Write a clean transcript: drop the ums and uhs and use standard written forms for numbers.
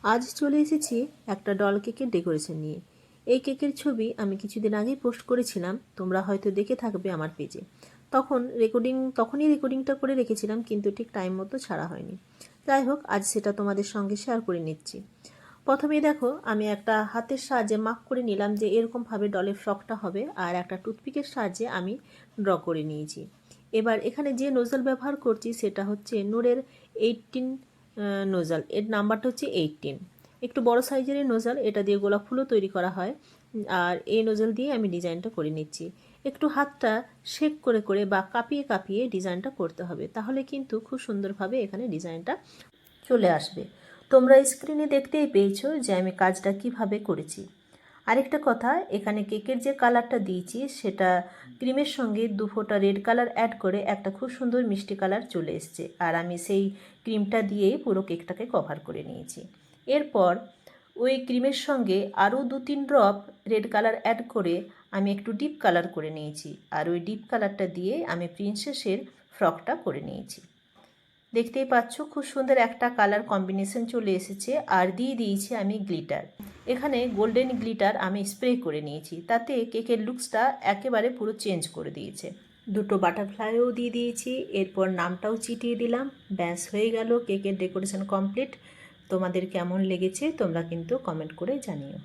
আজ চলে এসেছি একটা ডল কেকের ডেকোরেশন নিয়ে। এই কেকের ছবি আমি কিছুদিন আগেই পোস্ট করেছিলাম, তোমরা হয়তো দেখে থাকবে আমার পেজে। তখনই রেকর্ডিংটা করে রেখেছিলাম, কিন্তু ঠিক টাইম মতো ছাড়া হয়নি। যাই হোক, আজ সেটা তোমাদের সঙ্গে শেয়ার করে নিচ্ছি। প্রথমেই দেখো, আমি একটা হাতের সাহায্যে মার্ক করে নিলাম যে এরকমভাবে ডলের ফ্রকটা হবে, আর একটা টুথপিকের সাহায্যে আমি ড্র করে নিয়েছি। এবার এখানে যে নোজল ব্যবহার করছি সেটা হচ্ছে নূরের 18 নোজাল। এর নাম্বারটা হচ্ছে 18। একটু বড় সাইজের এই নোজাল, এটা দিয়ে গোলাপ ফুলও তৈরি করা হয়। আর এই নোজাল দিয়ে আমি ডিজাইনটা করে নিচ্ছি। একটু হাতটা শেক করে করে বা কাঁপিয়ে কাঁপিয়ে ডিজাইনটা করতে হবে, তাহলে কিন্তু খুব সুন্দরভাবে এখানে ডিজাইনটা চলে আসবে। তোমরা স্ক্রিনে দেখতেই পেয়েছো যে আমি কাজটা কিভাবে করেছি। আরেকটা কথা, এখানে কেকের যে কালারটা দিয়েছি সেটা ক্রিমের সঙ্গে 2 ফোঁটা রেড কালার অ্যাড করে একটা খুব সুন্দর মিষ্টি কালার চলে এসছে, আর আমি সেই ক্রিমটা দিয়েই পুরো কেকটাকে কভার করে নিয়েছি। এরপর ওই ক্রিমের সঙ্গে আরও 2-3 ড্রপ রেড কালার অ্যাড করে আমি একটু ডিপ কালার করে নিয়েছি, আর ওই ডিপ কালারটা দিয়ে আমি প্রিন্সেসের ফ্রকটা করে নিয়েছি। দেখতেই পাচ্ছ খুব সুন্দর একটা কালার কম্বিনেশন চলে এসেছে। আর দিয়ে দিয়েছি আমি গ্লিটার। এখানে গোল্ডেন গ্লিটার আমি স্প্রে করে নিয়েছি, তাতে কেকের লুকসটা একেবারে পুরো চেঞ্জ করে দিয়েছে। 2টো বাটারফ্লাইও দিয়ে দিয়েছি, এরপর নামটাও চিটিয়ে দিলাম। ব্যাস হয়ে গেল, কেকের ডেকোরেশন কমপ্লিট। তোমাদের কেমন লেগেছে তোমরা কিন্তু কমেন্ট করে জানিও।